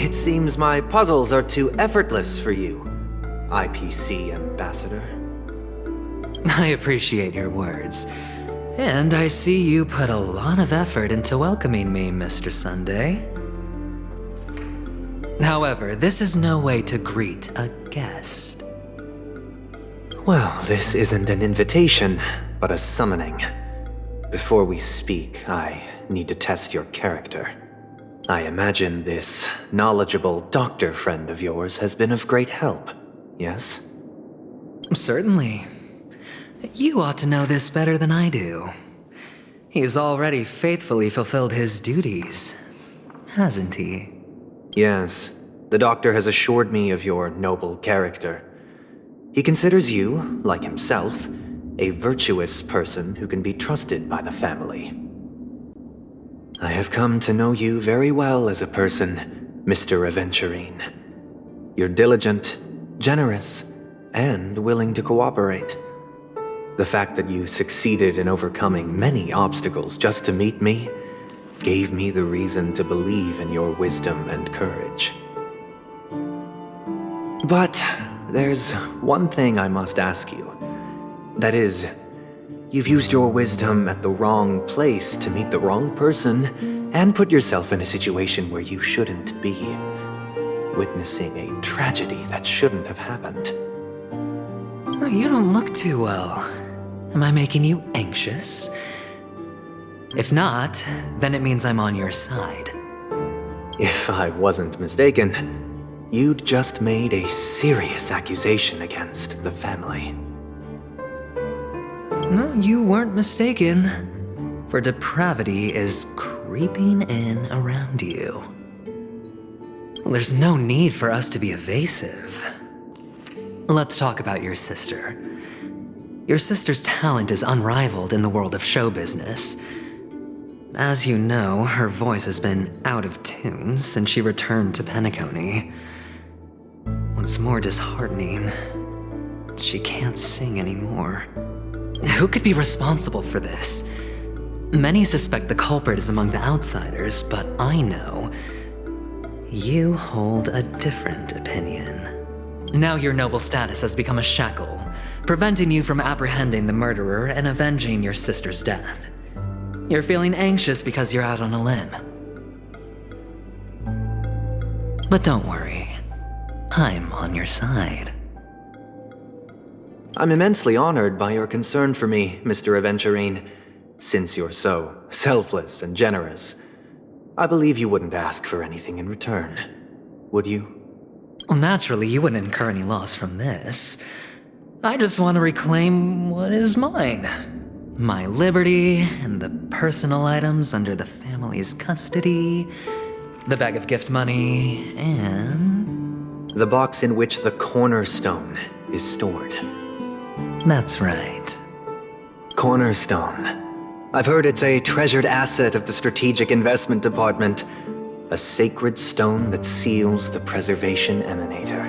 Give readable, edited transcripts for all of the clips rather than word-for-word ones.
It seems my puzzles are too effortless for you, IPC Ambassador. I appreciate your words. And I see you put a lot of effort into welcoming me, Mr. Sunday. However, this is no way to greet a guest. Well, this isn't an invitation, but a summoning. Before we speak, I need to test your character. I imagine this knowledgeable doctor friend of yours has been of great help, yes? Certainly. You ought to know this better than I do. He's already faithfully fulfilled his duties, hasn't he? Yes, the doctor has assured me of your noble character. He considers you, like himself, a virtuous person who can be trusted by the family. I have come to know you very well as a person, Mr. Aventurine. You're diligent, generous, and willing to cooperate. The fact that you succeeded in overcoming many obstacles just to meet me gave me the reason to believe in your wisdom and courage. But there's one thing I must ask you. That is, you've used your wisdom at the wrong place to meet the wrong person and put yourself in a situation where you shouldn't be, witnessing a tragedy that shouldn't have happened. You don't look too well. Am I making you anxious? If not, then it means I'm on your side. If I wasn't mistaken, you'd just made a serious accusation against the family. No, you weren't mistaken. For depravity is creeping in around you. There's no need for us to be evasive. Let's talk about your sister. Your sister's talent is unrivaled in the world of show business. As you know, her voice has been out of tune since she returned to penacony. What's more disheartening, she can't sing anymore. Who could be responsible for this? Many suspect the culprit is among the outsiders, but I know you hold a different opinion. Now your noble status has become a shackle, preventing you from apprehending the murderer and avenging your sister's death. You're feeling anxious because you're out on a limb. But don't worry, I'm on your side. I'm immensely honored by your concern for me, Mr. Aventurine. Since you're so selfless and generous, I believe you wouldn't ask for anything in return, would you? Well, naturally, you wouldn't incur any loss from this. I just want to reclaim what is mine. My liberty and the personal items under the family's custody, the bag of gift money, and... the box in which the Cornerstone is stored. That's right. Cornerstone. I've heard it's a treasured asset of the Strategic Investment Department. A sacred stone that seals the Preservation Emanator,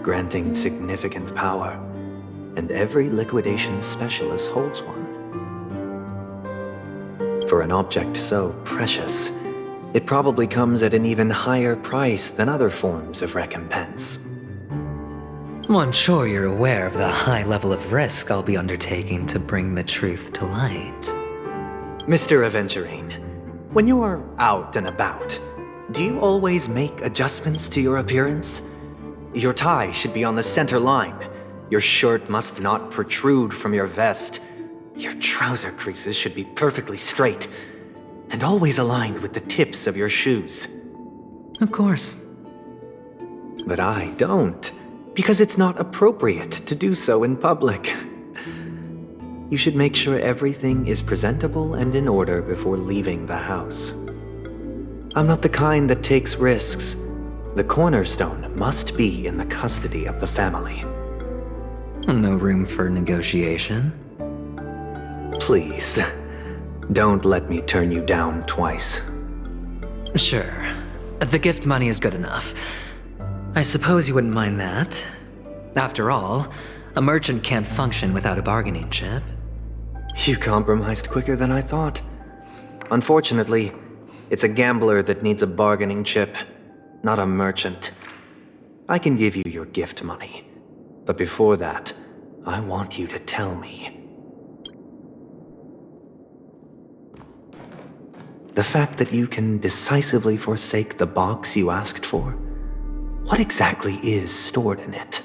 granting significant power, and every liquidation specialist holds one. For an object so precious, it probably comes at an even higher price than other forms of recompense. Well, I'm sure you're aware of the high level of risk I'll be undertaking to bring the truth to light. Mr. Aventurine, when you are out and about, do you always make adjustments to your appearance? Your tie should be on the center line. Your shirt must not protrude from your vest. Your trouser creases should be perfectly straight and always aligned with the tips of your shoes. Of course. But I don't, because it's not appropriate to do so in public. You should make sure everything is presentable and in order before leaving the house. I'm not the kind that takes risks. The Cornerstone must be in the custody of the family. No room for negotiation? Please, don't let me turn you down twice. Sure. The gift money is good enough. I suppose you wouldn't mind that. After all, a merchant can't function without a bargaining chip. You compromised quicker than I thought. Unfortunately, it's a gambler that needs a bargaining chip. not a merchant. I can give you your gift money, but before that, I want you to tell me. The fact that you can decisively forsake the box you asked for, what exactly is stored in it?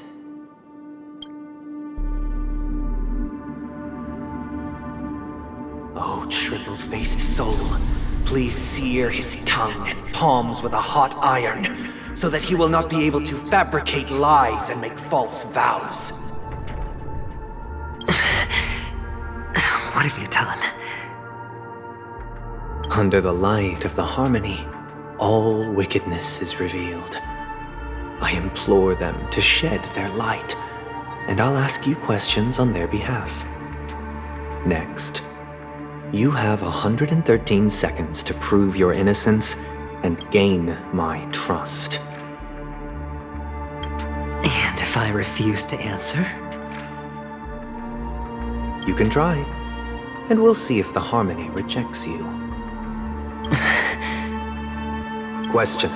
Oh, triple-faced soul, please sear his tongue and palms with a hot iron, so that he will not be able to fabricate lies and make false vows. What have you done? Under the light of the harmony, all wickedness is revealed. I implore them to shed their light, and I'll ask you questions on their behalf. Next, you have 113 seconds to prove your innocence and gain my trust. And if I refuse to answer? You can try, and we'll see if the harmony rejects you. Question: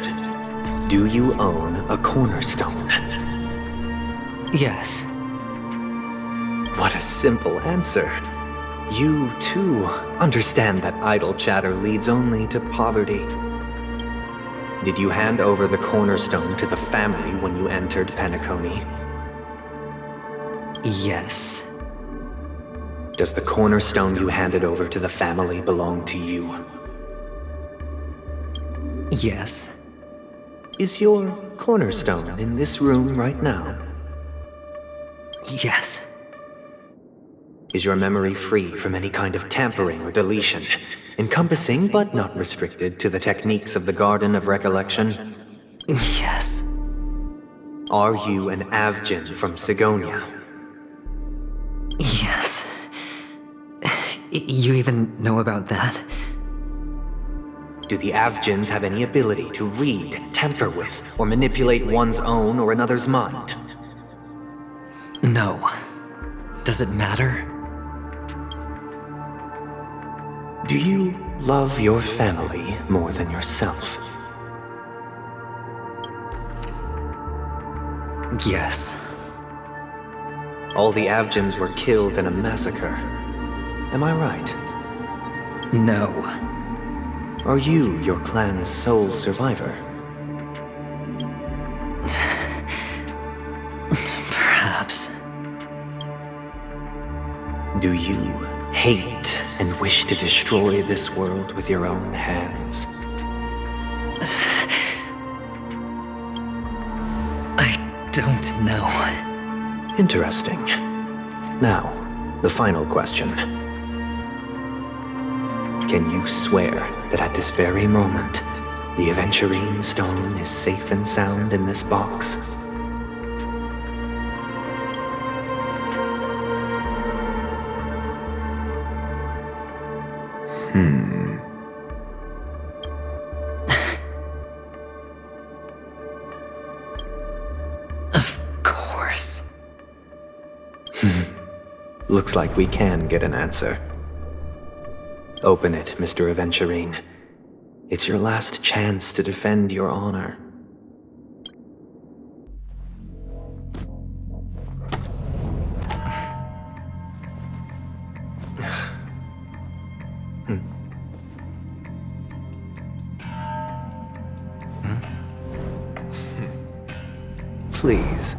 do you own a cornerstone? Yes. What a simple answer. You, too, understand that idle chatter leads only to poverty. Did you hand over the cornerstone to the family when you entered penacony? Yes. Does the cornerstone you handed over to the family belong to you? Yes. Is your cornerstone in this room right now? Yes. Is your memory free from any kind of tampering or deletion, encompassing but not restricted to the techniques of the Garden of Recollection? Yes. Are you an Avgin from Sigonia? Yes. You even know about that? Do the Avgins have any ability to read, tamper with, or manipulate one's own or another's mind? No. Does it matter? Do you love your family more than yourself? Yes. All the Avgins were killed in a massacre. Am I right? No. Are you your clan's sole survivor? Perhaps. Do you hate and wish to destroy this world with your own hands? I don't know. Interesting. Now, the final question. Can you swear that at this very moment, the Aventurine stone is safe and sound in this box? Of course. Looks like we can get an answer. Open it, Mr. Aventurine. It's your last chance to defend your honor. Please.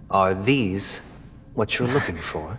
Are these what you're looking for?